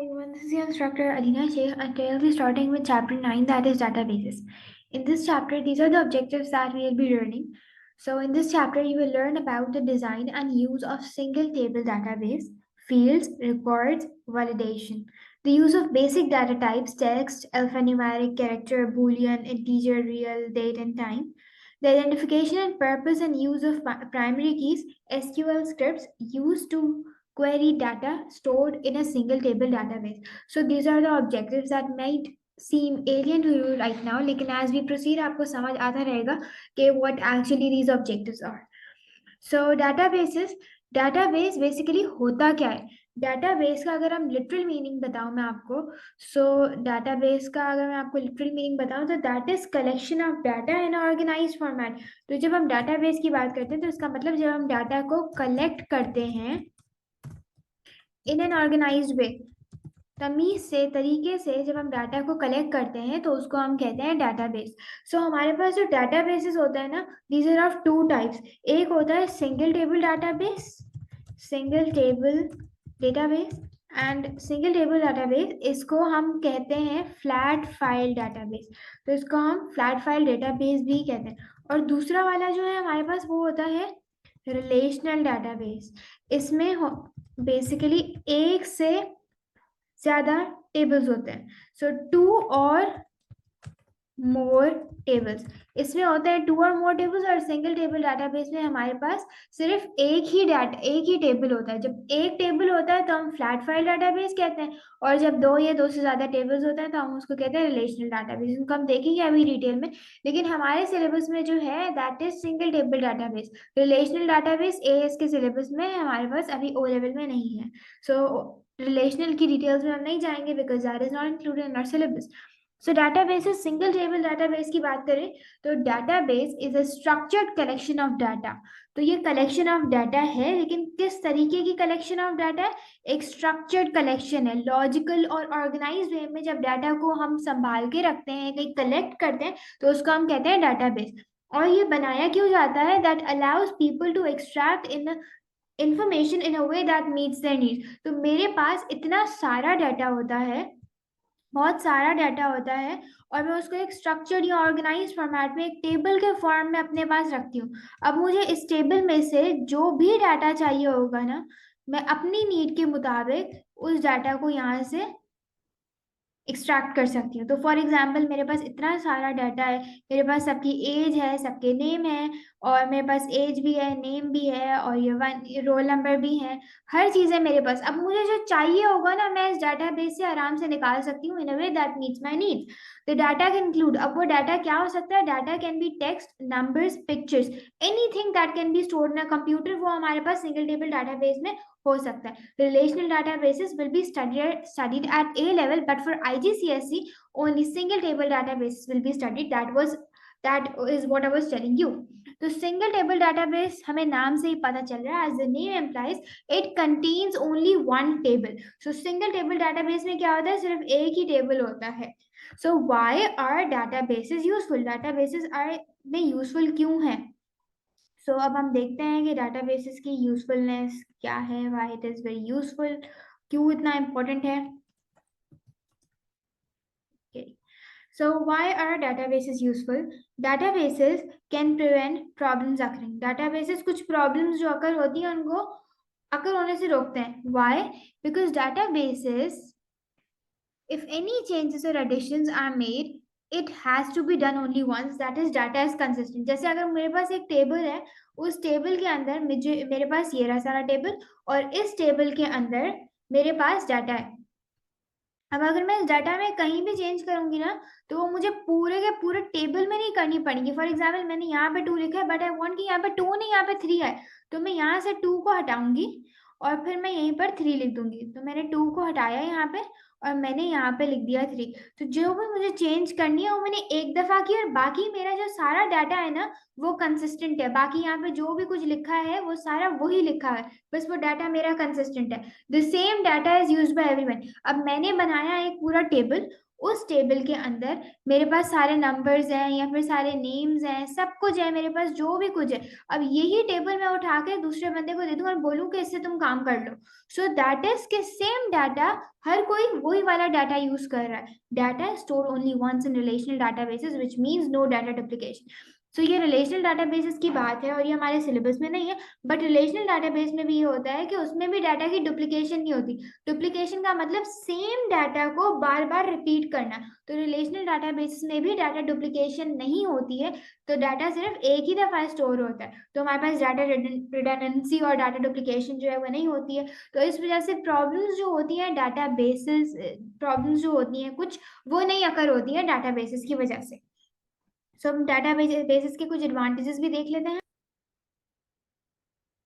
Everyone, this is your instructor Alina Sheikh, and today we'll be starting with chapter 9, that is databases. In this chapter, these are the objectives that we will be learning. So, in this chapter, you will learn about the design and use of single table database, fields, records, validation, the use of basic data types text, alphanumeric, character, boolean, integer, real, date, and time. The identification and purpose and use of primary keys, SQL scripts used to query data stored in a single table database. So these are the objectives that might seem alien to you right now, लेकिन as we proceed आपको समझ आता रहेगा कि what actually these objectives are. So database basically होता क्या है? Database का अगर हम literal meaning बताऊं मैं आपको, so database का अगर मैं आपको literal meaning बताऊं तो that is collection of data in organized format. तो जब हम database की बात करते हैं तो इसका मतलब जब हम data को collect करते हैं इन एन ऑर्गेनाइज्ड वे, तमीज से तरीके से जब हम डाटा को कलेक्ट करते हैं तो उसको हम कहते हैं डाटाबेस. सो हमारे पास जो डाटाबेसेस होता है ना, these are of two types. एक होता है single table database, single table database, and single table database इसको हम कहते हैं फ्लैट फाइल डाटाबेस. तो इसको हम फ्लैट फाइल डेटाबेस भी कहते हैं. और दूसरा वाला जो है हमारे पास वो होता है रिलेशनल डाटाबेस. इसमें बेसिकली एक से ज्यादा टेबल्स होते हैं. सो टू और मोर टेबल्स, इसमें होता है टू और मोर टेबल्स. और सिंगल टेबल डाटाबेस में हमारे पास सिर्फ एक ही टेबल होता है. जब एक टेबल होता है तो हम फ्लैट फाइल डाटाबेस कहते हैं, और जब दो या दो से ज्यादा टेबल्स होता है तो हम उसको कहते हैं रिलेशनल डाटाबेस. इनको हम देखेंगे अभी डिटेल में, लेकिन हमारे सिलेबस में जो है that is single table database. Relational database as के सिलेबस में हमारे पास अभी ओ लेवल में नहीं है. सो रिलेशनल की डिटेल्स में हम नहीं जाएंगे because that is not included in our syllabus. So databases, single table database की बात करें तो database is a structured collection of data. तो ये कलेक्शन ऑफ डाटा है, लेकिन किस तरीके की कलेक्शन ऑफ डाटा है? एक स्ट्रक्चर्ड कलेक्शन है. लॉजिकल और ऑर्गेनाइज्ड वे में जब डाटा को हम संभाल के रखते हैं, कहीं कलेक्ट करते हैं, तो उसको हम कहते हैं डाटाबेस. और ये बनाया क्यों जाता है? That allows people to extract in information in a way that meets their needs. तो मेरे पास इतना सारा डाटा होता है, बहुत सारा डाटा होता है, और मैं उसको एक स्ट्रक्चर्ड या ऑर्गेनाइज्ड फॉर्मेट में एक टेबल के फॉर्म में अपने पास रखती हूँ. अब मुझे इस टेबल में से जो भी डाटा चाहिए होगा ना, मैं अपनी नीड के मुताबिक उस डाटा को यहाँ से एक्सट्रैक्ट कर सकती हूँ. तो फॉर एग्जाम्पल मेरे पास इतना सारा डाटा है, मेरे पास सबकी एज है, सबके नेम है, और मेरे पास एज भी है, नेम भी है, और ये रोल नंबर भी है. हर चीज़ है मेरे पास. अब मुझे जो चाहिए होगा ना, मैं इस डाटाबेस से आराम से निकाल सकती हूँ in a way that meets my needs. The data can include, अब वो डाटा क्या हो सकता है? Data can be text, numbers, pictures, anything that can be stored in a computer, वो हमारे पास सिंगल टेबल डाटाबेस में हो सकता है. Relational databases will be studied at A level, but for IGCSE, only single table databases will be studied. That is what I was telling you. तो single table database हमें नाम से ही पता चल रहा है, as the name implies, it contains only one table. So single table database में क्या होता है? सिर्फ एक ही टेबल होता है. So why are databases useful? Databases are में useful क्यों है? सो अब हम देखते हैं कि डाटाबेसेस की यूजफुलनेस क्या है, why it is very useful, क्यों इतना इम्पोर्टेंट है. So why are databases useful? Databases can prevent problems occurring. Databases कुछ problems जो अकर होती हैं उनको अकर होने से रोकते हैं. Why? Because databases, if any changes or additions are made, it has to be done only once. That is, data is consistent. जैसे अगर मेरे पास एक टेबल है, उस टेबल के अंदर मेरे पास ये रहा सारा टेबल, और इस टेबल के अंदर मेरे पास डाटा है. अब अगर मैं इस डाटा में कहीं भी चेंज करूंगी ना, तो वो मुझे पूरे के पूरे टेबल में नहीं करनी पड़ेगी. फॉर एग्जाम्पल मैंने यहाँ पे 2 लिखा है, बट आई वांट कि यहाँ पे 2 नहीं, यहाँ पे 3 है, तो मैं यहाँ से 2 को हटाऊंगी और फिर मैं यहीं पर 3 लिख दूंगी. तो मैंने 2 को हटाया यहाँ पे और मैंने यहाँ पे लिख दिया 3. तो जो भी मुझे चेंज करनी है वो मैंने एक दफा की, और बाकी मेरा जो सारा डाटा है ना वो कंसिस्टेंट है. बाकी यहाँ पे जो भी कुछ लिखा है वो सारा वही लिखा है, बस वो डाटा मेरा कंसिस्टेंट है. The same data is used by everyone. अब मैंने बनाया एक पूरा टेबल, उस टेबल के अंदर मेरे पास सारे नंबर्स हैं या फिर सारे नेम्स हैं, सब कुछ है मेरे पास, जो भी कुछ है। अब यही टेबल मैं उठा के दूसरे बंदे को दे दूं और बोलूं कि इससे तुम काम कर लो। So that is the same data, हर कोई वही वाला डाटा यूज कर रहा है। Data store only once in relational databases which means no data duplication. So ये रिलेशनल डाटाबेसेस की बात है और ये हमारे सिलेबस में नहीं है, बट रिलेशनल डाटाबेस में भी ये होता है कि उसमें भी डाटा की डुप्लीकेशन नहीं होती। डुप्लीकेशन का मतलब सेम डाटा को बार बार रिपीट करना। तो रिलेशनल डाटाबेस में भी डाटा डुप्लीकेशन नहीं होती है, तो डाटा सिर्फ एक ही दफा स्टोर होता है, तो हमारे पास डाटा रिडंडेंसी और डाटा डुप्लीकेशन जो है वो नहीं होती है। तो इस वजह से प्रॉब्लम्स जो होती हैं डाटा बेसिस, प्रॉब्लम्स जो होती हैं कुछ, वो नहीं अकर होती है डाटा बेसिस की वजह से। सो हम डाटा बेसिस के कुछ एडवांटेजेस भी देख लेते हैं।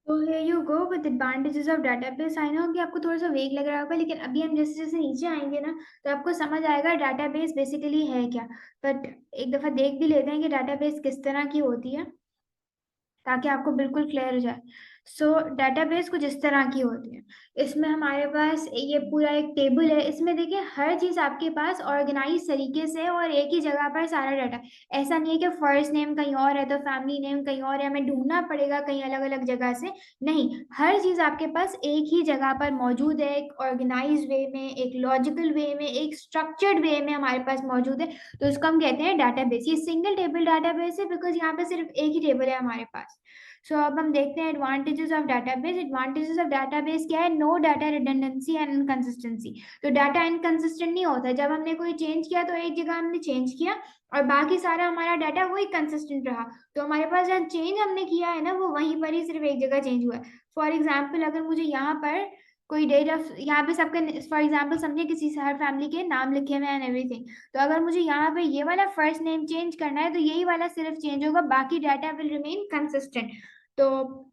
तो here you go with advantages of database। I know कि आपको थोड़ा सा वेग लग रहा होगा, लेकिन अभी हम जैसे जैसे नीचे आएंगे ना, तो आपको समझ आएगा डाटाबेस बेसिकली है क्या। बट एक दफा देख भी लेते हैं कि डाटाबेस किस तरह की होती है, ताकि आपको बिल्कुल क्लियर हो जाए। सो डाटाबेस कुछ इस तरह की होती है। इसमें हमारे पास ये पूरा एक टेबल है, इसमें देखिए हर चीज आपके पास ऑर्गेनाइज तरीके से और एक ही जगह पर सारा डाटा। ऐसा नहीं है कि फर्स्ट नेम कहीं और है तो फैमिली नेम कहीं और है, हमें ढूंढना पड़ेगा कहीं अलग अलग जगह से। नहीं, हर चीज आपके पास एक ही जगह पर मौजूद है, एक ऑर्गेनाइज वे में, एक लॉजिकल वे में, एक स्ट्रक्चर्ड वे में हमारे पास मौजूद है। तो इसको हम कहते हैं डाटाबेस। ये सिंगल टेबल डाटाबेस है बिकॉज यहाँ पे सिर्फ एक ही टेबल है हमारे पास। सो अब हम देखते हैं advantages of database. Advantages of database क्या है? No data redundancy and inconsistency. तो डाटा इनकंसिस्टेंट नहीं होता। जब हमने कोई चेंज किया तो एक जगह हमने चेंज किया और बाकी सारा हमारा डाटा वही कंसिस्टेंट रहा। तो हमारे पास जहाँ चेंज हमने किया है ना, वो वहीं पर ही सिर्फ एक जगह चेंज हुआ है। फॉर एग्जाम्पल अगर मुझे यहाँ पर कोई डेट ऑफ, यहाँ पे सबके फॉर एग्जाम्पल समझे किसी से हर फैमिली के नाम लिखे हुए हैं एंड एवरीथिंग, तो अगर मुझे यहाँ पे ये वाला फर्स्ट नेम चेंज करना है तो यही वाला सिर्फ चेंज होगा, बाकी डाटा विल रिमेन कंसिस्टेंट। तो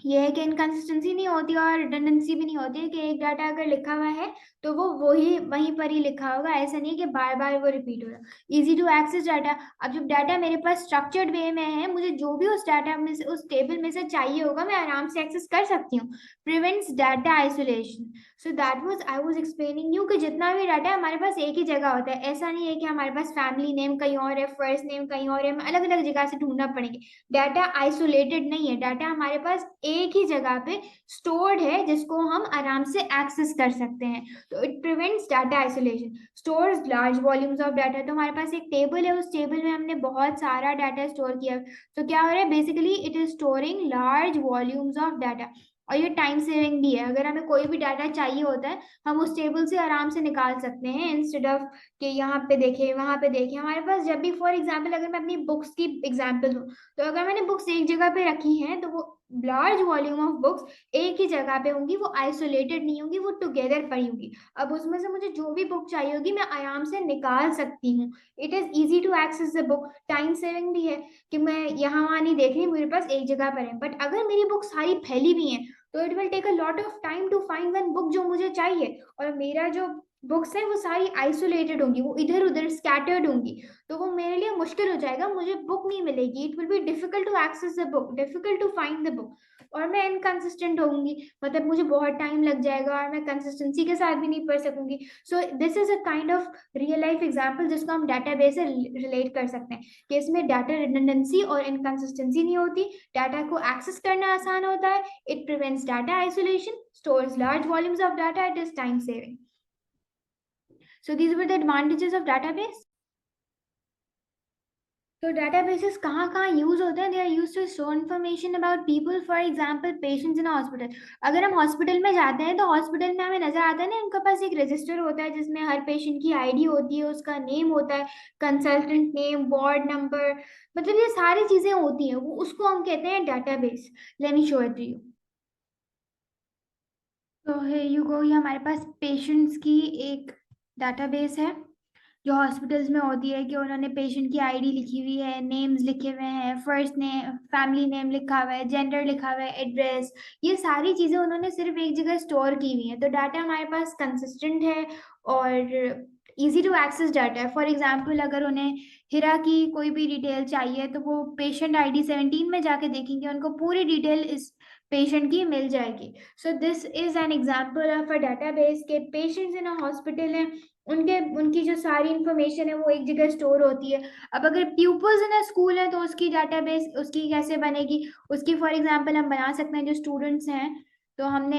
ये है कि इनकंसिस्टेंसी नहीं होती और रिडंडेंसी भी नहीं होती है कि एक डाटा अगर लिखा हुआ है तो वो वही वहीं पर ही लिखा होगा। ऐसा नहीं है कि बार बार वो रिपीट हो रहा। Easy to access data. अब जब डाटा मेरे पास स्ट्रक्चर्ड वे में है, मुझे जो भी उस डाटा में से, उस टेबल में से चाहिए होगा, मैं आराम से एक्सेस कर सकती हूँ। Prevents data isolation. So that was I was explaining you कि जितना भी डाटा है हमारे पास एक ही जगह होता है। ऐसा नहीं है कि हमारे पास फैमिली नेम कहीं और है, फर्स्ट नेम कहीं और है, हमें अलग अलग जगह से ढूंढना पड़ेंगे। डाटा आइसोलेटेड नहीं है, डाटा हमारे पास एक ही जगह पे स्टोर्ड है जिसको हम आराम से एक्सेस कर सकते हैं। तो it prevents data isolation. Stores large volumes of data. तो हमारे पास एक टेबल है, उस टेबल में हमने बहुत सारा डाटा स्टोर किया, तो क्या हो रहा है basically it is storing large volumes of data. और ये टाइम सेविंग भी है। अगर हमें कोई भी डाटा चाहिए होता है हम उस टेबल से आराम से निकाल सकते हैं, इंस्टेड ऑफ कि यहाँ पे देखें वहां पे देखें। हमारे पास जब भी फॉर एग्जाम्पल अगर मैं अपनी बुक्स की एग्जाम्पल दूं, तो अगर मैंने बुक्स एक जगह पे रखी हैं तो वो लार्ज वॉल्यूम ऑफ बुक्स एक ही जगह पे होंगी, वो आइसोलेटेड नहीं होंगी, वो टुगेदर पड़ी होंगी। अब उसमें से मुझे जो भी बुक चाहिए होगी मैं आराम से निकाल सकती हूँ। It is easy to access the book. Time saving भी है कि मैं यहाँ वहां नहीं देख रही, मेरे पास एक जगह पर है। बट अगर मेरी बुक सारी फैली हुई है तो it will take a lot of time to find one book जो मुझे चाहिए। और मेरा जो बुक्स है वो सारी आइसोलेटेड होंगी, वो इधर उधर स्कैटर्ड होंगी, तो वो मेरे लिए मुश्किल हो जाएगा, मुझे बुक नहीं मिलेगी। It will be difficult to access the book, difficult to find the book. और मैं इनकंसिस्टेंट होंगी, मतलब मुझे बहुत टाइम लग जाएगा और मैं कंसिस्टेंसी के साथ भी नहीं पढ़ सकूंगी। So this is a kind of real life example जिसको हम डाटाबेस से रिलेट कर सकते हैं कि इसमें डाटा रिडंडेंसी और इनकंसिस्टेंसी नहीं होती, डाटा को एक्सेस करना आसान होता है, it prevents data isolation, stores large volumes of data, it is time saving. So these were the advantages of database. तो databases कहाँ कहाँ यूज होते हैं? They are use to store information about people, for example patients in hospital. अगर हम hospital में जाते हैं तो हॉस्पिटल में हमें नजर आता है ना, उनके पास एक रजिस्टर होता है जिसमें हर पेशेंट की आईडी होती है, उसका नेम होता है, कंसल्टेंट नेम, वार्ड नंबर, मतलब ये सारी चीजें होती हैं, वो उसको हम कहते हैं database. Let me show it to you. तो है यू गो, ये हमारे पास पेशेंट्स की एक डाटाबेस है जो हॉस्पिटल्स में होती है कि उन्होंने पेशेंट की आईडी लिखी हुई है, नेम्स लिखे हुए हैं, फर्स्ट नेम, फैमिली नेम लिखा हुआ है, जेंडर लिखा हुआ है, एड्रेस, ये सारी चीजें उन्होंने सिर्फ एक जगह स्टोर की हुई है। तो डाटा हमारे पास कंसिस्टेंट है और इजी टू एक्सेस डाटा है। फॉर एग्जाम्पल अगर उन्हें हिरा की कोई भी डिटेल चाहिए तो वो पेशेंट आईडी 17 में जाके देखेंगे, उनको पूरी डिटेल इस पेशेंट की मिल जाएगी। सो this is an example of a database के पेशेंट्स इन अ हॉस्पिटल है, उनकी जो सारी इंफॉर्मेशन है वो एक जगह स्टोर होती है। अब अगर प्यूपल्स इन अ स्कूल है तो उसकी डाटाबेस उसकी कैसे बनेगी? उसकी फॉर एग्जांपल हम बना सकते हैं, जो स्टूडेंट्स हैं तो हम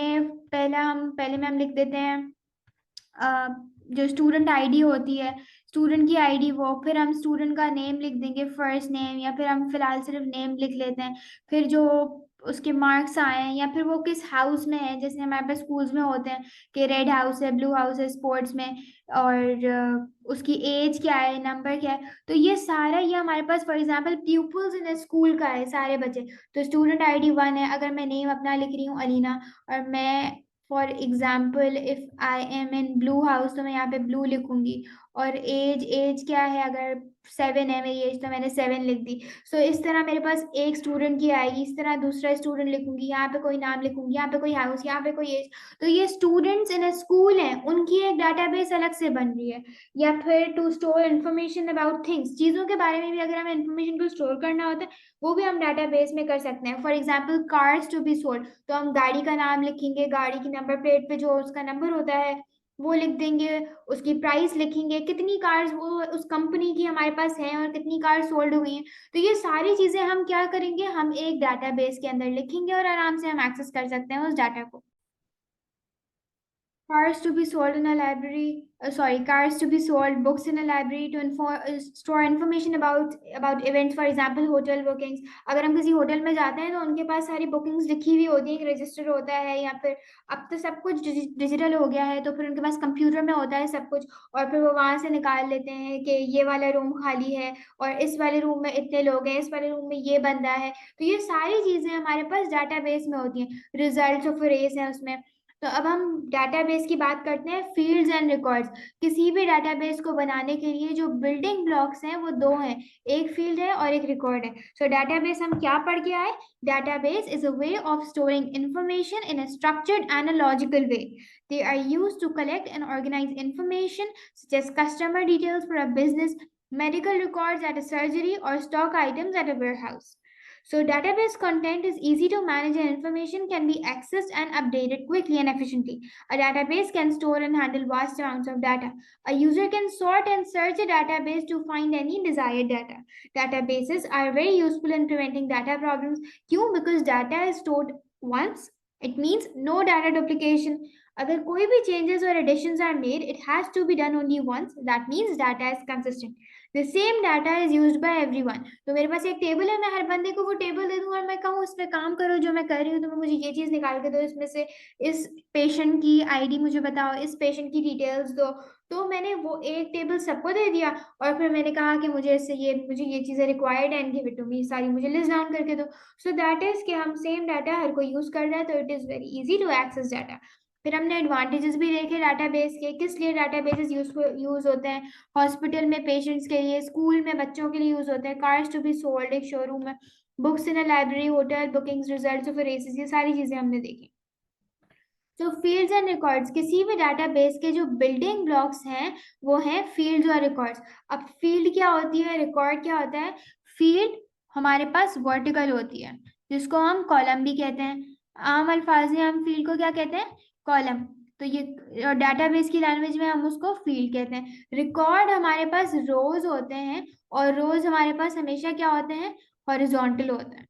पहले में हम लिख देते हैं अ, जो स्टूडेंट आईडी होती है, स्टूडेंट की आईडी, वो फिर हम स्टूडेंट का नेम लिख देंगे, फर्स्ट नेम, या फिर हम फिलहाल सिर्फ नेम लिख लेते हैं। फिर जो उसके मार्क्स आए हैं या फिर वो किस हाउस में है, जैसे हमारे पास स्कूल्स में होते हैं कि रेड हाउस है, ब्लू हाउस है स्पोर्ट्स में, और उसकी एज क्या है, नंबर क्या है, तो ये सारा ये हमारे पास for example pupils in school का है, सारे बच्चे। तो स्टूडेंट आईडी 1 है, अगर मैं नेम अपना लिख रही हूँ अलीना, और मैं for example if I am in blue house तो मैं यहाँ पे ब्लू लिखूंगी। और एज एज क्या है, अगर 7 है मेरी एज तो मैंने 7 लिख दी। सो इस तरह मेरे पास एक स्टूडेंट की आएगी, इस तरह दूसरा स्टूडेंट लिखूंगी, यहाँ पे कोई नाम लिखूंगी, यहाँ पे कोई हाउस, यहाँ पे कोई एज। तो ये स्टूडेंट्स इन स्कूल हैं, उनकी एक डाटाबेस अलग से बन रही है। या फिर to store information about things, चीज़ों के बारे में भी अगर हमें इन्फॉर्मेशन को स्टोर करना होता है वो भी हम डाटाबेस में कर सकते हैं। For example cars to be sold, तो हम गाड़ी का नाम लिखेंगे, गाड़ी की नंबर प्लेट पे जो उसका नंबर होता है वो लिख देंगे, उसकी प्राइस लिखेंगे, कितनी कार्स वो उस कंपनी की हमारे पास हैं और कितनी कार सोल्ड हुई हैं। तो ये सारी चीजें हम क्या करेंगे, हम एक डाटाबेस के अंदर लिखेंगे और आराम से हम एक्सेस कर सकते हैं उस डाटा को। Cars to be sold in a library, cars to be sold, books in a library to store information about events, for example, hotel bookings. अगर हम किसी होटल में जाते हैं तो उनके पास सारी बुकिंग्स लिखी हुई होती है, एक रजिस्टर होता है, या फिर अब तो सब कुछ डिजिटल हो गया है तो फिर उनके पास कंप्यूटर में होता है सब कुछ, और फिर वो वहां से निकाल लेते हैं कि ये वाला रूम खाली है और इस वाले रूम में इतने लोग हैं, इस वाले रूम में ये बंदा है। तो ये सारी चीजें हमारे पास डाटाबेस में होती हैं, रिजल्ट ऑफ रेस है उसमें। तो अब हम डाटाबेस की बात करते हैं, फील्ड्स एंड रिकॉर्ड्स। किसी भी डाटाबेस को बनाने के लिए जो बिल्डिंग ब्लॉक्स हैं वो दो हैं, एक फील्ड है और एक रिकॉर्ड है। सो डाटाबेस हम क्या पढ़ के आए? Database is a way of storing information in a structured and a logical way. They are used to collect and organize information such as customer details for a business, medical records at a surgery, or stock items at a warehouse. So database content is easy to manage and information can be accessed and updated quickly and efficiently. A database can store and handle vast amounts of data. A user can sort and search a database to find any desired data. Databases are very useful in preventing data problems. क्यों? Because data is stored once. It means no data duplication. अगर कोई भी changes or additions are made, it has to be done only once. That means data is consistent. The same data is used by everyone. तो मेरे पास एक table है, मैं हर बंदे को वो टेबल दे दूँ और मैं कहूँ इस पे काम करो जो मैं कर रही हूँ, तो मुझे ये चीज़ निकाल के दो, इसमें से इस पेशेंट की आईडी मुझे बताओ, इस पेशेंट की डिटेल्स दो। तो मैंने वो एक टेबल सबको दे दिया और फिर मैंने कहा कि मुझे ये चीज़ें रिक्वायर्ड है and give it to me, सारी मुझे लिस्ट डाउन करके दो। सो दैट इज कि हम सेम डाटा हर कोई यूज़ कर रहा है, तो it is very easy to access data. फिर हमने एडवांटेजेस भी देखे डाटाबेस के, किस लिए डाटाबेसेस यूज होते हैं। हॉस्पिटल में पेशेंट्स के लिए, स्कूल में बच्चों के लिए यूज होते हैं, कार्स टू बी सोल्ड एक शोरूम में, books in a library, hotel bookings, results of races, ये सारी चीजें हमने देखी। तो फील्ड्स एंड रिकॉर्ड्स, किसी भी डाटाबेस के जो बिल्डिंग ब्लॉक्स हैं वो हैं फील्ड्स और रिकॉर्ड्स। अब फील्ड क्या होती है, रिकॉर्ड क्या होता है? फील्ड हमारे पास वर्टिकल होती है जिसको हम कॉलम भी कहते हैं। आम अल्फाज में हम फील्ड को क्या कहते हैं? कॉलम। तो ये डाटाबेस की लैंग्वेज में हम उसको फील्ड कहते हैं। रिकॉर्ड हमारे पास रोज होते हैं और रोज हमारे पास हमेशा क्या होते हैं? हॉरिजॉन्टल होते हैं।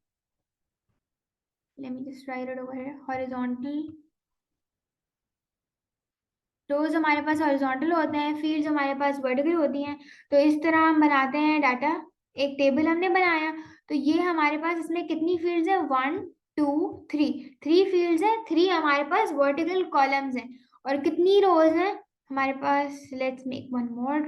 Let me just write it over here, horizontal. Rows हमारे पास हॉरिजॉन्टल होते हैं, फील्ड्स हमारे पास वर्टिकल होती हैं। तो इस तरह हम बनाते हैं डाटा। एक टेबल हमने बनाया, तो ये हमारे पास इसमें कितनी फील्ड्स है? 1 2 3, 3 फील्ड्स हैं, 3 हमारे पास वर्टिकल कॉलम्स हैं। और कितनी रोज हैं हमारे पास? Let's make one more.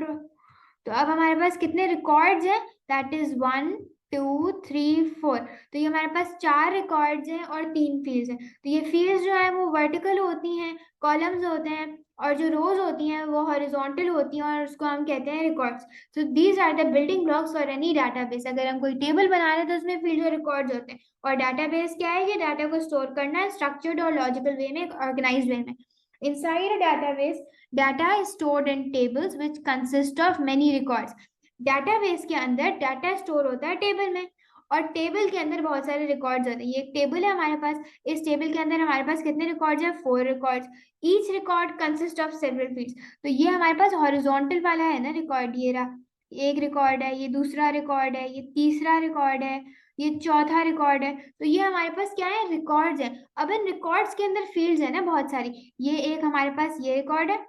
तो अब हमारे पास कितने रिकॉर्ड्स हैं? That is 1 2 3 4। तो ये हमारे पास 4 रिकॉर्ड्स हैं और 3 फील्ड्स हैं। तो ये फील्ड्स जो है वो वर्टिकल होती हैं, कॉलम्स होते हैं, और जो रोज होती हैं वो हॉरिजॉन्टल होती हैं और उसको हम कहते हैं records. So these are the building blocks for any database. अगर हम कोई टेबल बना रहे हैं तो उसमें फील्ड और रिकॉर्ड्स होते हैं। और डाटाबेस क्या है? ये डाटा को स्टोर करना है स्ट्रक्चर्ड और लॉजिकल वे में, ऑर्गेनाइज्ड वे में। Inside a database, data is stored in tables which consist of many records. Database के अंदर डाटा स्टोर होता है टेबल में, और टेबल के अंदर बहुत सारे रिकॉर्ड्स होते हैं। ये एक टेबल है हमारे पास, इस टेबल के अंदर हमारे पास कितने रिकॉर्ड्स हैं? 4 records. Each record consist of several fields. तो ये हमारे पास हॉरिजॉन्टल वाला है ना रिकॉर्ड, ये रहा, एक रिकॉर्ड है, ये दूसरा रिकॉर्ड है, ये तीसरा रिकॉर्ड है, ये चौथा रिकॉर्ड है। तो ये हमारे पास क्या है? रिकॉर्ड्स है। अब इन रिकॉर्ड्स के अंदर फील्ड्स है ना बहुत सारी। ये एक हमारे पास ये रिकॉर्ड है,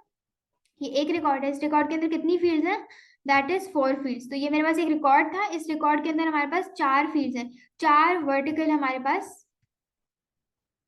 ये एक रिकॉर्ड है, इस रिकॉर्ड के अंदर कितनी फील्ड्स हैं? That is 4 fields. तो ये मेरे पास एक रिकॉर्ड था, इस रिकॉर्ड के अंदर हमारे पास 4 फील्ड्स हैं, 4 वर्टिकल हमारे पास,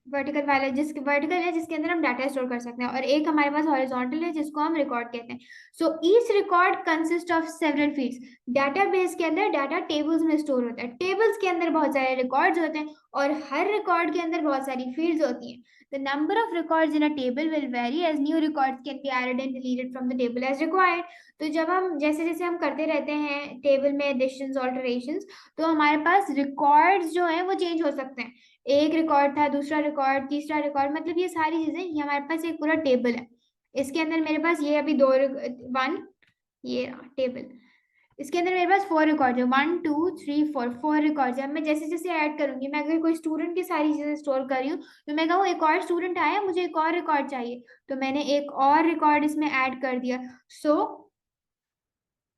वर्टिकल वाला जिसके वर्टिकल है जिसके अंदर हम डाटा स्टोर कर सकते हैं, और एक हमारे पास हॉरिजॉन्टल है जिसको हम रिकॉर्ड कहते हैं। So each record consist of several fields. Database के अंदर डाटा टेबल्स में स्टोर होता है, टेबल्स के अंदर बहुत सारे रिकॉर्ड्स होते हैं, और हर रिकॉर्ड के अंदर बहुत सारी फील्ड्स होती हैं। The number of records in a table will vary as new records can be added and deleted from the table as required. तो जब हम जैसे जैसे हम करते रहते हैं टेबल में एडिशंस ऑल्टरेशंस, तो हमारे पास रिकॉर्ड्स जो हैं वो चेंज हो सकते हैं। एक रिकॉर्ड था, दूसरा रिकॉर्ड, तीसरा रिकॉर्ड, मतलब ये सारी चीजें, ये हमारे पास एक पूरा टेबल है। इसके अंदर मेरे पास ये अभी 1, ये टेबल, इसके अंदर मेरे पास 4 रिकॉर्ड है, 1 2 3 4, 4 रिकॉर्ड है। मैं जैसे जैसे ऐड करूंगी, मैं अगर कोई स्टूडेंट की सारी चीजें स्टोर कर रही हूँ, तो मैं कहूँ एक और स्टूडेंट आया, मुझे एक और रिकॉर्ड चाहिए, तो मैंने एक और रिकॉर्ड इसमें ऐड कर दिया। सो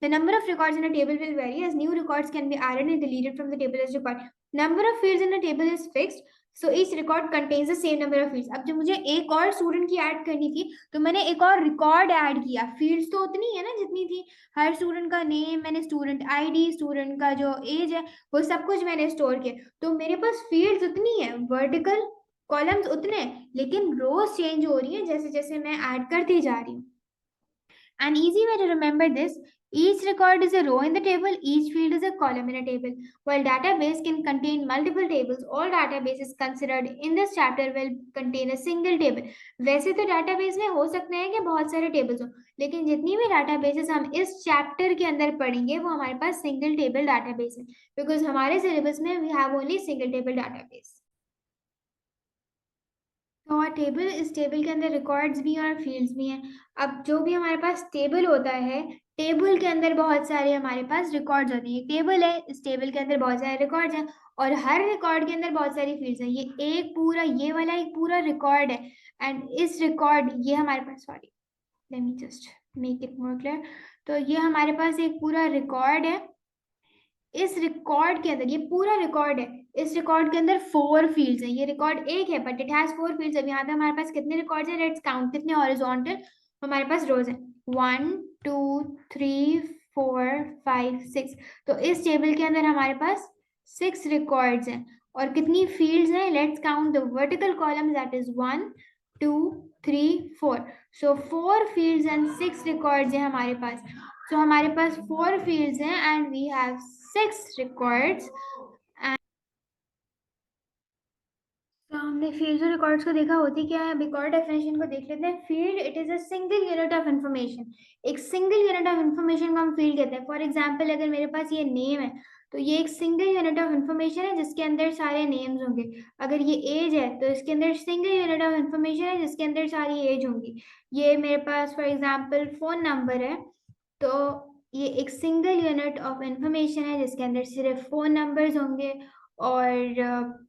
the number of records in a table will vary as new records can be added and deleted from the table as required. Number of fields in a table is fixed, so each record contains the same number of fields. अब जब मुझे एक और student की add करनी थी, तो मैंने एक और रिकॉर्ड ऐड किया। फील्ड्स तो उतनी है ना जितनी थी, हर स्टूडेंट का नेम, मैंने स्टूडेंट आईडी, स्टूडेंट का जो एज है, वो सब कुछ मैंने स्टोर किया। तो मेरे पास फील्ड्स उतनी है, वर्टिकल कॉलम्स उतने, लेकिन रोज चेंज हो रही है जैसे जैसे मैं ऐड करती जा रही हूँ। An easy way to remember this: each record is a row in the table, each field is a column in a table. While database can contain multiple tables, all databases considered in this chapter will contain a single table. वैसे तो database में हो सकते हैं कि बहुत सारे tables हो, लेकिन जितनी भी databases हम इस chapter के अंदर पढ़ेंगे वो हमारे पास single table database है, because हमारे syllabus में we have only single table database. तो टेबल, इस टेबल के अंदर रिकॉर्ड्स भी हैं और फील्ड्स भी हैं। अब जो भी हमारे पास टेबल होता है, टेबल के अंदर बहुत सारे हमारे पास रिकॉर्ड्स होते हैं। टेबल है, इस टेबल के अंदर बहुत सारे रिकॉर्ड्स हैं, और हर रिकॉर्ड के अंदर बहुत सारी फील्ड्स हैं। ये एक पूरा, ये वाला एक पूरा रिकॉर्ड है, एंड इस रिकॉर्ड, ये हमारे पास, sorry let me just make it more clear. तो ये हमारे पास एक पूरा रिकॉर्ड है, इस रिकॉर्ड के अंदर, ये पूरा रिकॉर्ड है, इस रिकॉर्ड के अंदर 4 फील्ड्स हैं। ये रिकॉर्ड एक है बट इट हैज 4 फील्ड्स। अब यहाँ पे हमारे पास कितने रिकॉर्ड्स हैं? लेट्स काउंट, कितने हॉरिजॉन्टल हमारे पास रोज हैं? 1 2 3 4 5 6। तो इस टेबल के अंदर हमारे पास 6 रिकॉर्ड्स हैं, और कितनी फील्ड्स हैं? Let's count the vertical column, that is 1 2 3 4। So 4 fields and 6 records हैं हमारे पास। So हमारे पास 4 fields हैं and we have 6 records। तो हमने फील्ड्स और रिकॉर्ड्स को देखा, होती क्या है। अब एक और डेफिनेशन को देख लेते हैं। Field, it is a single unit of information. एक सिंगल यूनिट ऑफ इंफॉर्मेशन को हम फील्ड कहते हैं। फॉर एग्जांपल, अगर मेरे पास ये नेम है, तो ये एक सिंगल यूनिट ऑफ इंफॉर्मेशन है जिसके अंदर सारे नेम्स होंगे। अगर ये एज है, तो इसके अंदर सिंगल यूनिट ऑफ इंफॉर्मेशन है जिसके अंदर सारी एज होंगी। ये मेरे पास फॉर एग्जाम्पल फोन नंबर है, तो ये एक सिंगल यूनिट ऑफ इंफॉर्मेशन है जिसके अंदर सिर्फ फोन नंबर्स होंगे, और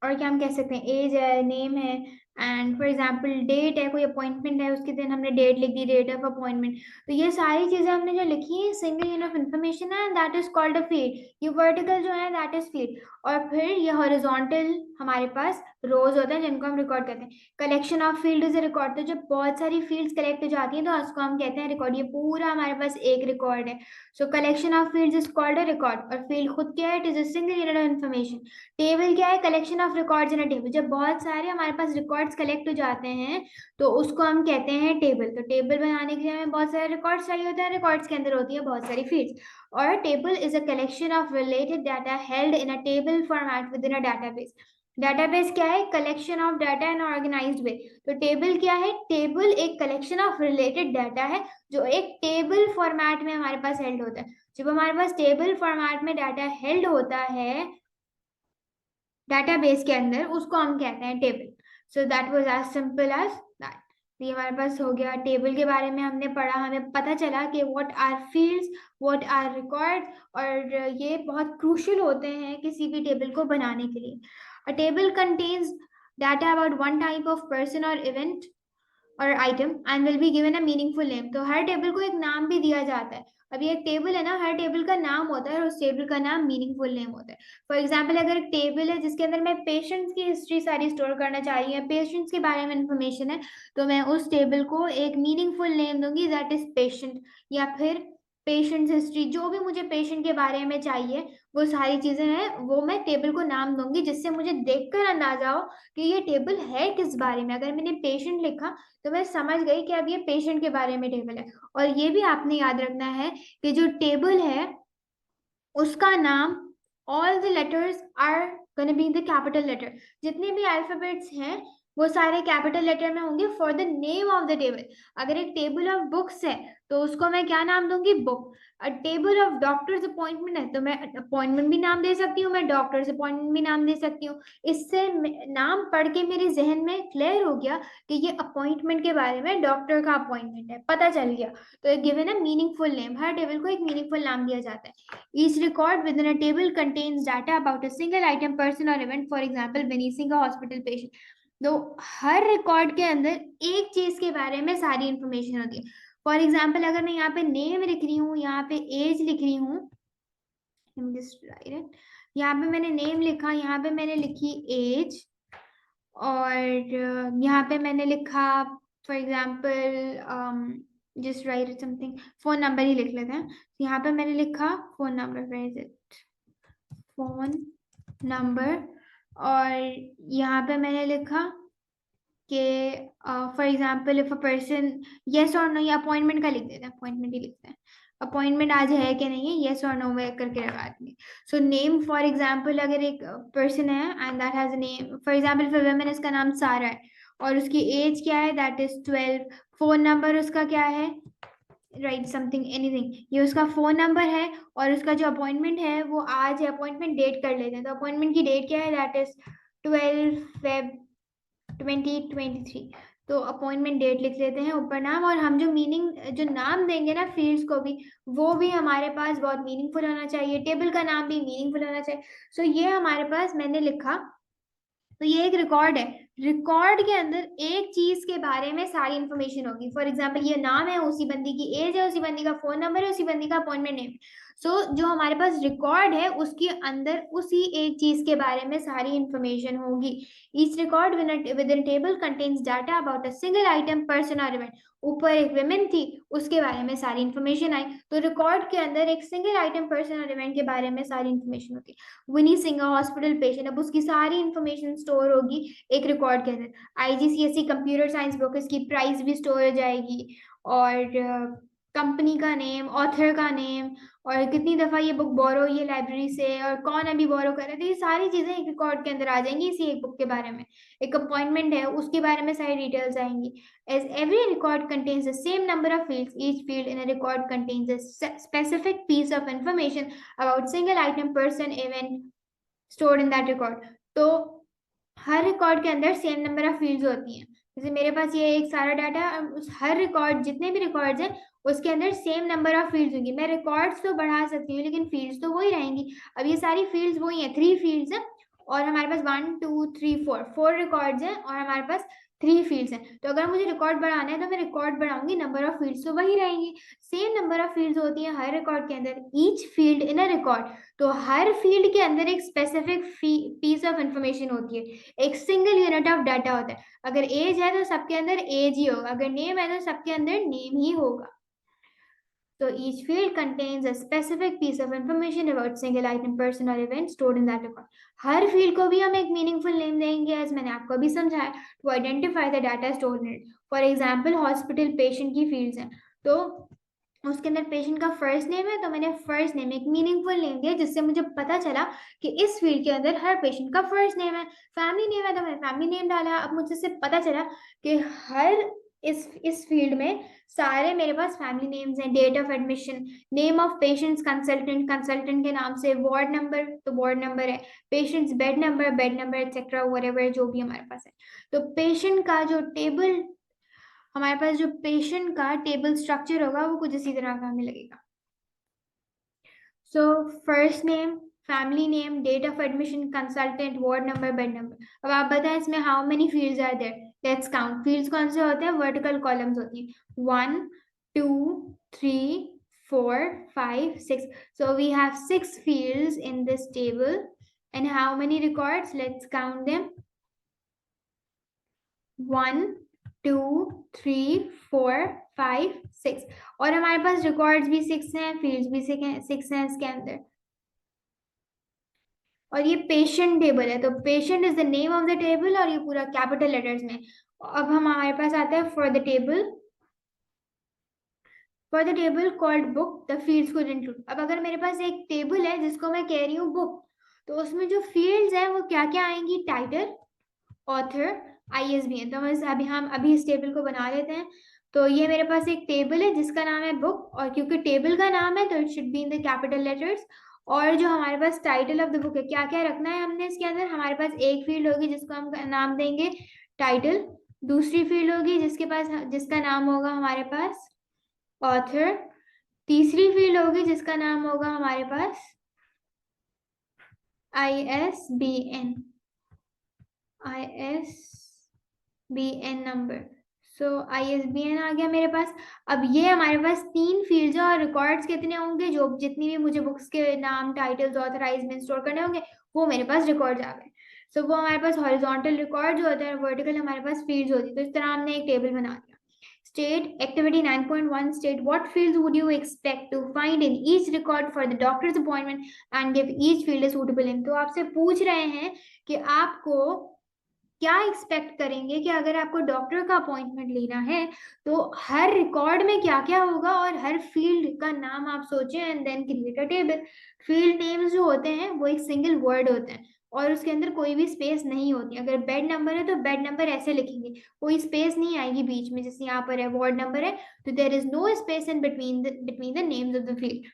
क्या हम कह सकते हैं, एज है, नेम है, एंड फॉर एग्जांपल डेट है, कोई अपॉइंटमेंट है, उसके दिन हमने डेट लिख दी, डेट ऑफ अपॉइंटमेंट। तो ये सारी चीजें हमने जो लिखी है, सिंगल यूनिट ऑफ इंफॉर्मेशन है, that is called a field. ये वर्टिकल जो है दैट इज फील्ड, और फिर ये हॉरिजॉन्टल हमारे पास रोज होते हैं जिनको हम रिकॉर्ड करते हैं। Collection of field is a record. तो जब बहुत सारी फील्ड्स कलेक्ट हो जाती हैं तो उसको हम कहते हैं रिकॉर्ड। ये पूरा हमारे पास एक रिकॉर्ड है। सो collection of fields is called a record, और फील्ड खुद क्या है? It is a single unit of information. Table क्या है? Collection of records in a table. जब बहुत सारे हमारे पास रिकॉर्ड्स कलेक्ट हो जाते हैं तो उसको हम कहते हैं टेबल। तो टेबल बनाने के लिए हमें बहुत सारे रिकॉर्ड्स चाहिए होते हैं, रिकॉर्ड्स के अंदर होती है बहुत सारी फील्ड्स। और table is a collection of related data held in a table format within a database. Database क्या है? Collection of data in organized way. तो टेबल क्या है? टेबल एक कलेक्शन ऑफ रिलेटेड डाटा है जो एक टेबल फॉर्मेट में हमारे पास हेल्ड होता है। जब हमारे पास टेबल फॉर्मेट में डाटा हेल्ड होता है डाटाबेस के अंदर, उसको हम कहते हैं table. So that was as simple as that. तो ये हमारे पास हो गया। टेबल के बारे में हमने पढ़ा, हमें पता चला कि what are fields, what are record, और ये बहुत क्रूशियल होते हैं किसी भी टेबल को बनाने के लिए। अ table contains data about one type of person और इवेंट और item and will be given a meaningful name. तो हर टेबल को एक नाम भी दिया जाता है। अभी एक टेबल है ना, हर टेबल का नाम होता है और उस टेबल का नाम मीनिंगफुल नेम होता है। फॉर एग्जाम्पल, अगर एक टेबल है जिसके अंदर मैं पेशेंट्स की हिस्ट्री सारी स्टोर करना चाहिए, पेशेंट्स के बारे में इंफॉर्मेशन है, तो मैं उस टेबल को एक मीनिंगफुल नेम दूंगी, दैट इज पेशेंट, या फिर पेशेंट्स हिस्ट्री। जो भी मुझे पेशेंट के बारे में चाहिए, वो सारी चीजें हैं, वो मैं टेबल को नाम दूंगी, जिससे मुझे देखकर अंदाजा हो कि ये टेबल है किस बारे में। अगर मैंने पेशेंट लिखा तो मैं समझ गई कि अब ये पेशेंट के बारे में टेबल है। और ये भी आपने याद रखना है कि जो टेबल है उसका नाम, all the letters are gonna be the capital letter. जितने भी अल्फाबेट्स हैं वो सारे कैपिटल लेटर में होंगे for the name of the table. अगर एक टेबल ऑफ बुक्स है तो उसको मैं क्या नाम दूंगी, book. A table of doctors appointment है तो मैं अपॉइंटमेंट भी नाम दे सकती हूँ, मैं डॉक्टर्स अपॉइंटमेंट भी नाम दे सकती हूँ। इससे नाम पढ़ के मेरे जहन में क्लियर हो गया कि ये अपॉइंटमेंट के बारे में, डॉक्टर का अपॉइंटमेंट है, पता चल गया। तो given a meaningful name, her table को एक मीनिंगफुल नाम दिया जाता है। Each record within a table contains data about a single item, person or event. For example, witnessing a hospital patient. तो हर रिकॉर्ड के अंदर एक चीज के बारे में सारी इंफॉर्मेशन होती है। फॉर एग्जाम्पल, अगर मैं यहाँ पे नेम लिख रही हूँ, यहाँ पे एज लिख रही हूँ, यहाँ पे मैंने नेम लिखा, यहाँ पे मैंने लिखी एज, और यहाँ पे मैंने लिखा for example just write something, phone number ही लिख लेते हैं। यहाँ पे मैंने लिखा phone number, where is it, phone number. और यहाँ पे मैंने लिखा कि for example if a person, yes और नो, या अपॉइंटमेंट का लिख देते हैं, अपॉइंटमेंट ही लिखते हैं, अपॉइंटमेंट आज है कि नहीं है, येस और नो में करके लगा देंगे। सो नेम, फॉर एग्जाम्पल अगर एक पर्सन है and that has a name, for example for women इसका नाम सारा है और उसकी एज क्या है, दैट इज 12। फोन नंबर उसका क्या है, राइट समथिंग एनीथिंग, ये उसका फोन नंबर है। और उसका जो अपॉइंटमेंट है वो आज है, अपॉइंटमेंट डेट कर लेते हैं, तो अपॉइंटमेंट की डेट क्या है, दैट इज 12 Feb 2023। तो अपॉइंटमेंट डेट लिख लेते हैं ऊपर नाम, और हम जो मीनिंग, जो नाम देंगे ना फील्ड्स को भी, वो भी हमारे पास बहुत मीनिंगफुल होना चाहिए, टेबल का नाम भी मीनिंगफुल होना चाहिए। सो ये हमारे पास मैंने लिखा, तो ये एक रिकॉर्ड है। रिकॉर्ड के अंदर एक चीज के बारे में सारी इंफॉर्मेशन होगी। फॉर एग्जाम्पल, ये नाम है, उसी बंदी की एज है, उसी बंदी का फोन नंबर है, उसी बंदी का अपॉइंटमेंट नेम। सो जो हमारे पास रिकॉर्ड है उसके अंदर उसी एक चीज के बारे में सारी इंफॉर्मेशन होगी। Each record with in table contains data about a single item, person और इवेंट। ऊपर एक विमेन थी, उसके बारे में सारी इंफॉर्मेशन आई, तो रिकॉर्ड के अंदर एक सिंगल आइटम, पर्सन और इवेंट के बारे में सारी इंफॉर्मेशन होती है। विनी सिंह हॉस्पिटल पेशेंट, अब उसकी सारी इंफॉर्मेशन स्टोर होगी एक रिकॉर्ड के अंदर। IGCSE कंप्यूटर साइंस बुक, इसकी प्राइस भी स्टोर हो जाएगी, और कंपनी का नेम, ऑथर का नेम, और कितनी दफा ये बुक बोरो हुई है लाइब्रेरी से, और कौन अभी बोरो कर रहा है, तो ये सारी चीजें एक रिकॉर्ड के अंदर आ जाएंगी इसी एक बुक के बारे में। एक अपॉइंटमेंट है, उसके बारे में सारी डिटेल्स आएंगी। As every record contains the same number of fields, each field in a record contains a specific piece of information about single item, person, event stored in that record. तो हर record के अंदर same number of fields होती हैं। जैसे मेरे पास ये एक सारा डाटा, उस हर रिकॉर्ड, जितने भी रिकॉर्ड्स हैं उसके अंदर सेम नंबर ऑफ फील्ड्स होंगी। मैं रिकॉर्ड्स तो बढ़ा सकती हूँ लेकिन फील्ड्स तो वही रहेंगी। अब ये सारी फील्ड्स वही हैं, 3 फील्ड्स हैं, और हमारे पास 1 2 3 4 रिकॉर्ड्स हैं, और हमारे पास 3 फील्ड्स हैं। तो अगर मुझे रिकॉर्ड बढ़ाना है तो मैं रिकॉर्ड बढ़ाऊंगी, नंबर ऑफ फील्ड्स तो वही रहेंगी। सेम नंबर ऑफ फील्ड्स होती हैं हर रिकॉर्ड के अंदर, each field in a record. तो हर फील्ड के अंदर एक स्पेसिफिक पीस ऑफ इंफॉर्मेशन होती है, एक सिंगल यूनिट ऑफ डाटा होता है। अगर एज है तो सबके अंदर एज ही होगा, अगर नेम है तो सबके अंदर नेम ही होगा। तो each field contains a specific piece of information about single item, person or event stored in that record. Her field को भी हम एक मीनिंगफुल नेम देंगे, एज मैंने आपको अभी समझाया, to identify the data stored in it. For example, hospital patient की फील्ड्स हैं, तो उसके अंदर पेशेंट का फर्स्ट नेम है, तो मैंने फर्स्ट नेम एक मीनिंगफुल नेम दिया, जिससे मुझे पता चला कि इस फील्ड के अंदर हर पेशेंट का फर्स्ट नेम है। फैमिली नेम है तो मैंने फैमिली नेम डाला। अब मुझे से पता चला कि हर इस फील्ड में सारे मेरे पास फैमिली नेम्स हैं। Date of admission, name of patients consultant, consultant के नाम से, वार्ड नंबर तो वार्ड नंबर है, patients bed number etcetera, whatever जो भी हमारे पास है। तो पेशेंट का जो टेबल हमारे पास जो पेशेंट का टेबल स्ट्रक्चर होगा वो कुछ इसी तरह का हमें लगेगा। So first name, family name, date of admission, consultant, ward number, bed number. अब आप बताएं इसमें how many fields are there. Let's count. Fields कौन से होते हैं? वर्टिकल कॉलम्स होती हैं। 1 2 3 4 5 6। So we have 6 fields in this table. And how many records? Let's count them. 1 2 3 4 5 6। और हमारे पास रिकॉर्ड्स भी 6 हैं, फील्ड्स भी 6 हैं इसके अंदर। और ये पेशेंट टेबल है, तो patient is the name of the table और ये पूरा कैपिटल लेटर्स में। अब हमारे पास आता है for the table, for the table called book the fields could include. अब अगर मेरे पास एक टेबल है जिसको मैं कह रही हूँ बुक, तो उसमें जो फील्ड्स हैं वो क्या क्या आएंगी? Title, author, ISBN। तो हम अभी इस टेबल को बना लेते हैं। तो ये मेरे पास एक टेबल है जिसका नाम है बुक, और क्योंकि टेबल का नाम है तो it should be in the capital letters. और जो हमारे पास टाइटल ऑफ द बुक है, क्या क्या रखना है हमने इसके अंदर? हमारे पास एक फील्ड होगी जिसको हम नाम देंगे टाइटल, दूसरी फील्ड होगी जिसका नाम होगा हमारे पास ऑथर, तीसरी फील्ड होगी जिसका नाम होगा हमारे पास ISBN, नंबर। सो ISBN आ गया मेरे पास। अब ये हमारे पास 3 फील्ड्स हैं, और रिकॉर्ड्स कितने होंगे? जो जितनी भी मुझे बुक्स के नाम, टाइटल्स, ऑथर, ISBN स्टोर करने होंगे वो मेरे पास रिकॉर्ड्स आ गए। सो वो हमारे पास हॉरिजॉन्टल रिकॉर्ड जो होता है, वर्टिकल हमारे पास फील्ड्स होती है। तो इस तरह हमने एक टेबल बना दिया। State activity 9.1 state what fields would you expect to find in each record for the doctor's appointment and give each field a suitable name। तो आपसे पूछ रहे हैं कि आपको क्या एक्सपेक्ट करेंगे कि अगर आपको डॉक्टर का अपॉइंटमेंट लेना है तो हर रिकॉर्ड में क्या क्या होगा, और हर फील्ड का नाम आप सोचें and then create a table. Field names जो होते हैं वो एक सिंगल वर्ड होते हैं और उसके अंदर कोई भी स्पेस नहीं होती। अगर बेड नंबर है तो बेड नंबर ऐसे लिखेंगे, कोई स्पेस नहीं आएगी बीच में। जैसे यहाँ पर है वार्ड नंबर है, तो there is no space in between the names of the field.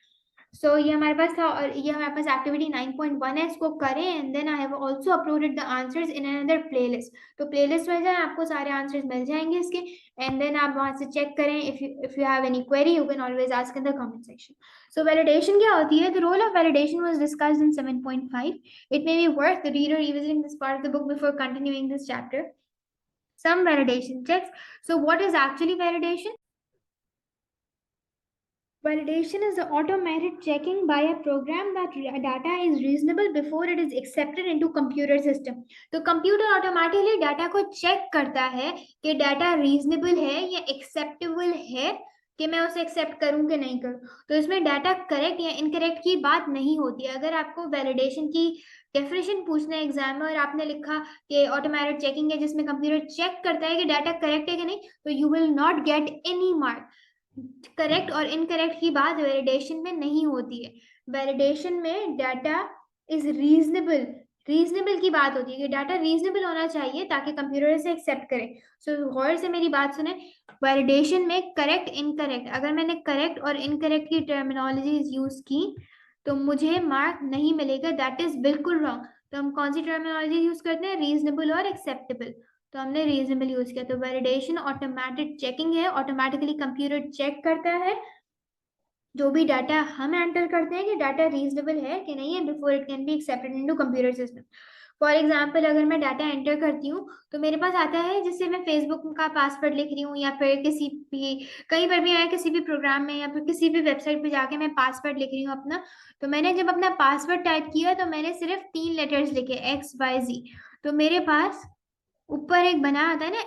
So ये हमारे पास था, और ये हमारे पास एक्टिविटी 9.1 है, इसको करें and then I have also uploaded the answers in another playlist. तो प्लेलिस्ट में जाए, आपको सारे आंसर्स मिल जाएंगे इसके, एंड देन आप वहां से चेक करें। If you have any query you can always ask in the comment section. So validation क्या होती है? The role of validation was discussed in 7.5। It may be worth the reader revisiting this part of the book before continuing this chapter. Some validation checks. So what is actually validation? Validation is the automated checking by a program that data is reasonable before it is accepted into computer system। तो computer automatically data को check करता है कि data reasonable है या acceptable है, कि मैं उसे एक्सेप्ट करूं कि नहीं करूं। तो इसमें डाटा करेक्ट या इनकरेक्ट की बात नहीं होती है। अगर आपको वैलिडेशन की डेफिनेशन पूछना है एग्जाम में और आपने लिखा कि ऑटोमेटेड चेकिंग है जिसमें कंप्यूटर चेक करता है कि डाटा करेक्ट है कि नहीं, तो you will not get any mark. Correct और इनकरेक्ट की बात वैलिडेशन में नहीं होती है। वैलिडेशन में डाटा इज रीजनेबल, रीजनेबल की बात होती है कि डाटा रीजनेबल होना चाहिए ताकि कंप्यूटर से एक्सेप्ट करे। सो गौर से मेरी बात सुने। वैलिडेशन में करेक्ट इनकरेक्ट, अगर मैंने करेक्ट और इनकरेक्ट की टर्मिनोलॉजीज यूज की तो मुझे मार्क नहीं मिलेगा, दैट इज बिल्कुल रॉन्ग। तो हम कौन सी टर्मिनोलॉजी यूज करते हैं? रीजनेबल और एक्सेप्टेबल। तो हमने रीजनेबल यूज किया। तो वैलिडेशन ऑटोमेटिक चेकिंग है, ऑटोमेटिकली कंप्यूटर चेक करता है जो भी डाटा हम एंटर करते हैं कि डाटा रीजनेबल है कि नहीं है before it can be accepted into computer system. For example अगर मैं डाटा एंटर करती हूँ तो मेरे पास आता है, जिससे मैं फेसबुक का पासवर्ड लिख रही हूँ या फिर किसी भी, कहीं पर भी मैं किसी भी प्रोग्राम में या फिर किसी भी वेबसाइट पे जाके मैं पासवर्ड लिख रही हूँ अपना। तो मैंने जब अपना पासवर्ड टाइप किया तो मैंने सिर्फ 3 लेटर्स लिखे XYZ। तो मेरे पास ऊपर एक बना आता है ना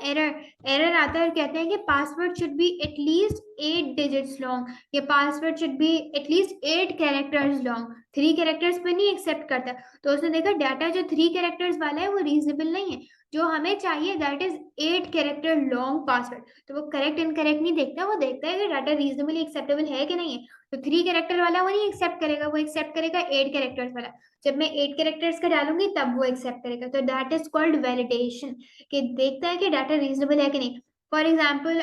एरर आता है और कहते हैं कि password should be at least 8 digits long, ये password should be at least 8 characters long. 3 characters पे नहीं एक्सेप्ट करता। तो उसने देखा डाटा जो 3 कैरेक्टर्स वाला है वो रीजनेबल नहीं है, जो हमें चाहिए that is 8 character long password. तो वो करेक्ट इनकरेक्ट नहीं देखता, वो देखता है कि डाटा रीजनेबली एक्सेप्टेबल है कि नहीं है। तो 3 कैरेक्टर वाला वो नहीं एक्सेप्ट करेगा, वो एक्सेप्ट करेगा 8 कैरेक्टर्स वाला। जब मैं 8 कैरेक्टर्स का डालूंगी तब वो एक्सेप्ट करेगा। तो दैट इज कॉल्ड वैलिडेशन, कि देखता है कि डाटा रीजनेबल है कि नहीं। फॉर एग्जाम्पल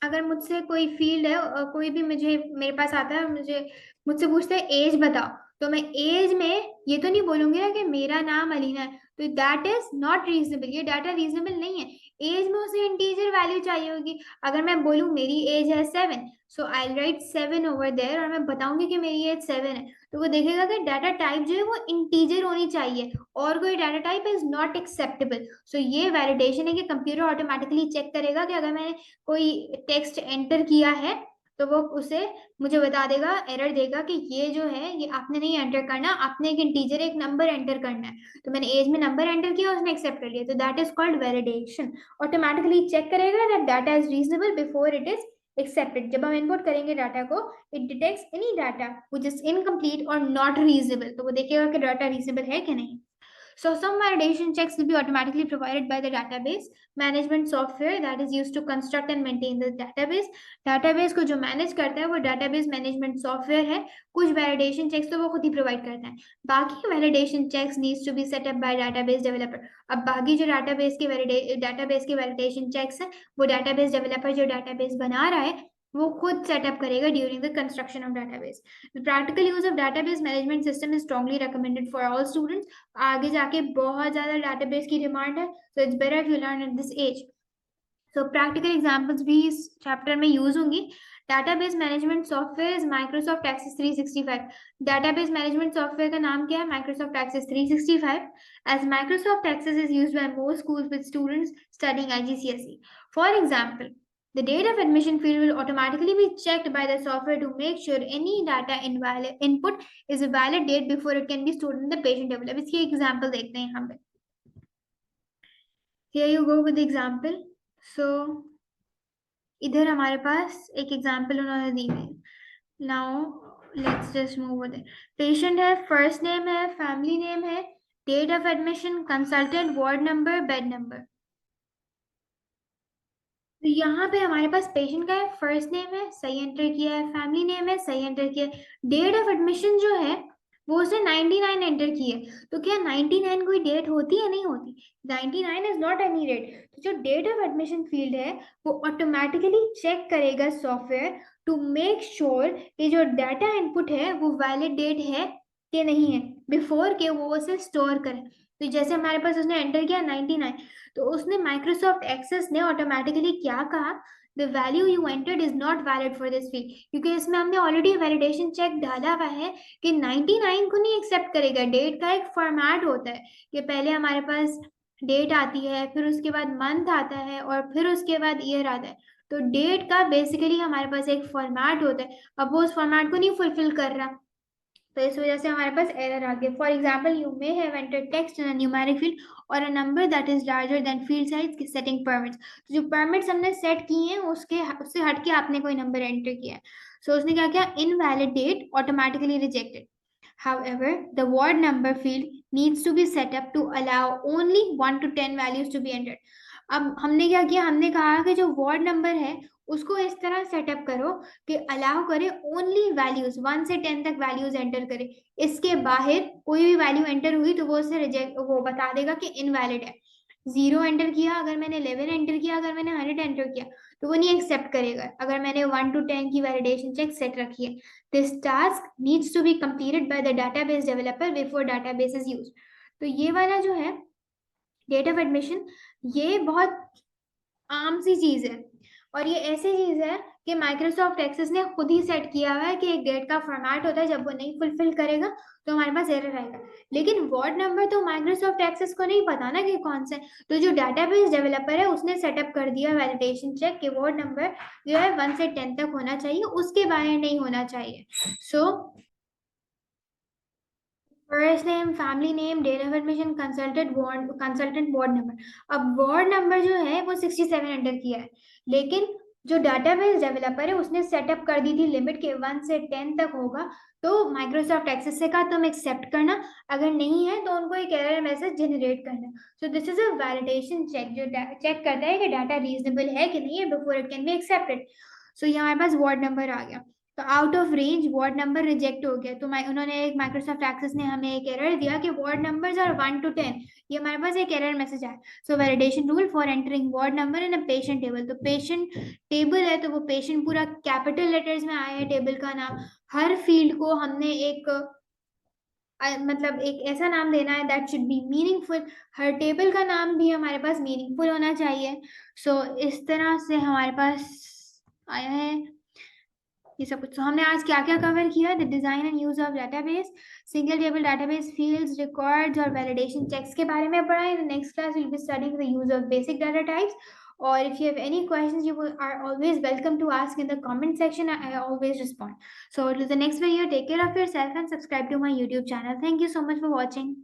अगर मुझसे कोई फील्ड है, कोई भी मुझे मेरे पास आता है, मुझसे पूछता है एज बताओ, तो मैं एज में ये तो नहीं बोलूंगी ना कि मेरा नाम अलीना है, तो दैट इज नॉट रीजनेबल, ये डाटा रीजनेबल नहीं है। एज में उसे इंटीजर वैल्यू चाहिए होगी। अगर मैं बोलूँ मेरी एज है 7, सो आई राइट 7 ओवर देयर, और मैं बताऊंगी कि मेरी एज 7 है, तो वो देखेगा कि डाटा टाइप जो है वो इंटीजर होनी चाहिए, और कोई data type is not acceptable. So ये वैलिडेशन है कि कंप्यूटर ऑटोमेटिकली चेक करेगा कि अगर मैंने कोई टेक्स्ट एंटर किया है तो वो उसे मुझे बता देगा, एरर देगा कि ये जो है ये आपने नहीं एंटर करना, आपने एक इंटीजर एक नंबर एंटर करना है। तो मैंने एज में नंबर एंटर किया, उसने एक्सेप्ट कर लिया, तो that is called validation. Automatically check करेगा that data is reasonable before it is accepted. जब हम इनपुट करेंगे डाटा को, it detects any data which is incomplete और नॉट रीजनेबल, तो वो देखेगा कि डाटा रीजनेबल है कि नहीं। So some validation checks will be automatically provided by the database management software that is used to construct and maintain the database. Database को जो manage करता है वो database management software है। कुछ validation checks तो वो खुद ही provide करता है। बाकी validation checks needs to be set up by database developer. अब बाकी जो database के validation checks है, वो database developer जो database बना रहा है वो खुद सेटअप करेगा during the construction of database. The practical use of database management system is strongly recommended for all students. आगे जाके बहुत ज्यादा डाटाबेस की डिमांड है, so it's better if you learn at this age. So practical examples भी इस chapter में use होंगी। database management software is Microsoft Access 365. database management software का नाम क्या है? Microsoft Access 365. As Microsoft Access is used by most schools with students studying IGCSE. For example, the date of admission field will automatically be checked by the software to make sure any data input is a valid date before it can be stored in the patient table. अब इसकी example देखते हैं यहाँ पे। Here you go with the example. So इधर हमारे पास एक example उन्होंने दी है। Now let's just move with it. Patient है, first name है, family name है, date of admission, consultant, ward number, bed number. तो यहाँ पे हमारे पास पेशेंट का है, फर्स्ट नेम है, सही एंटर किया है, फैमिली नेम है, सही एंटर किया है, डेट ऑफ एडमिशन जो है वो उसने 99 एंटर की है। तो क्या 99 कोई डेट होती है? नहीं होती। 99 इज नॉट एनी डेट। तो जो डेट ऑफ एडमिशन फील्ड है वो ऑटोमेटिकली चेक करेगा सॉफ्टवेयर टू मेक श्योर कि जो डाटा इनपुट है वो वैलिड डेट है कि नहीं है, बिफोर के वो उसे स्टोर करे। तो जैसे हमारे पास उसने एंटर किया 99, तो उसने माइक्रोसॉफ्ट एक्सेस ने ऑटोमेटिकली क्या कहा, the value you entered is not valid for this field, क्योंकि इसमें हमने ऑलरेडी वैलिडेशन चेक डाला हुआ है कि 99 को नहीं एक्सेप्ट करेगा। डेट का एक फॉर्मेट होता है कि पहले हमारे पास डेट आती है, फिर उसके बाद मंथ आता है, और फिर उसके बाद ईयर आता है। तो डेट का बेसिकली हमारे पास एक फॉर्मेट होता है, अब वो उस फॉर्मेट को नहीं फुलफिल कर रहा, तो इस वजह से हमारे पास एरर आ गया। For example, you may have entered text in a numeric field और a number that is larger than field size setting permits. तो जो परमिट्स हमने सेट किए हैं उससे हटके आपने कोई नंबर एंटर किया है, सो उसने क्या किया, invalidate, automatically rejected. However, the word number field needs to be set up to allow only 1 to 10 values to be entered. अब हमने क्या किया, हमने कहा कि जो वार्ड नंबर है उसको इस तरह सेटअप करो कि अलाउ करे ओनली वैल्यूज 1 से 10 तक वैल्यूज एंटर करे। इसके बाहर कोई भी वैल्यू एंटर हुई तो वो उसे रिजेक्ट, वो बता देगा कि इनवैलिड है। 0 एंटर किया, अगर मैंने 11 एंटर किया, अगर मैंने 100 एंटर किया, तो वो नहीं एक्सेप्ट करेगा अगर मैंने 1 to 10 की वैलिडेशन चेक सेट रखी है। This task needs to be completed by the database developer before database is used. तो ये वाला जो है डेट ऑफ एडमिशन, ये बहुत आम सी चीज है, और ये ऐसी चीज है कि माइक्रोसॉफ्ट एक्सेस ने खुद ही सेट किया हुआ है कि एक डेट का फॉर्मेट होता है, जब वो नहीं फुलफिल करेगा तो हमारे पास एरर आएगा। लेकिन वार्ड नंबर तो माइक्रोसॉफ्ट एक्सेस को नहीं पता ना कि कौन से, तो जो डाटाबेस डेवलपर है उसने सेटअप कर दिया वैलिडेशन चेक कि वार्ड नंबर जो है 1 से 10 तक होना चाहिए, उसके बाहर नहीं होना चाहिए। So first name, family name, date of admission, consultant ward number. अब वार्ड नंबर जो है वो 67 एंटर किया है, लेकिन जो डाटाबेस डेवलपर है उसने सेटअप कर दी थी लिमिट के 1 से 10 तक होगा। तो माइक्रोसॉफ्ट एक्सेस से कहा तुम एक्सेप्ट करना, अगर नहीं है तो उनको एक एरर मैसेज जनरेट करना। So this is a validation check जो चेक करता है कि डाटा रीजनेबल है कि नहीं है before it can be accepted. So यहाँ हमारे पास वार्ड नंबर आ गया, तो out of range ward number reject हो गया। तो उन्होंने एक माइक्रोसॉफ्ट एक्सेस ने हमें एक एरर दिया कि वार्ड नंबर्स आर 1 to 10, ये हमारे पास एक एरर मैसेज आया। So validation rule for entering ward number in a patient table, तो पेशेंट टेबल है तो वो पेशेंट पूरा कैपिटल लेटर्स में आया है टेबल का नाम। हर फील्ड को हमने एक मतलब एक ऐसा नाम देना है that should be meaningful. Her table का नाम भी हमारे पास मीनिंगफुल होना चाहिए। सो इस तरह से हमारे पास आया है ये सब कुछ। तो हमने आज क्या क्या कवर किया? The design and use of database, single table database, fields, records और वैलिडेशन चेक्स के बारे में पढ़ा है। Next class will be studying the use of basic data types. Or if you have any questions, you are always welcome to ask in the comment section. I always respond. So, till the next video, take care of yourself and subscribe to my YouTube channel. Thank you so much for watching.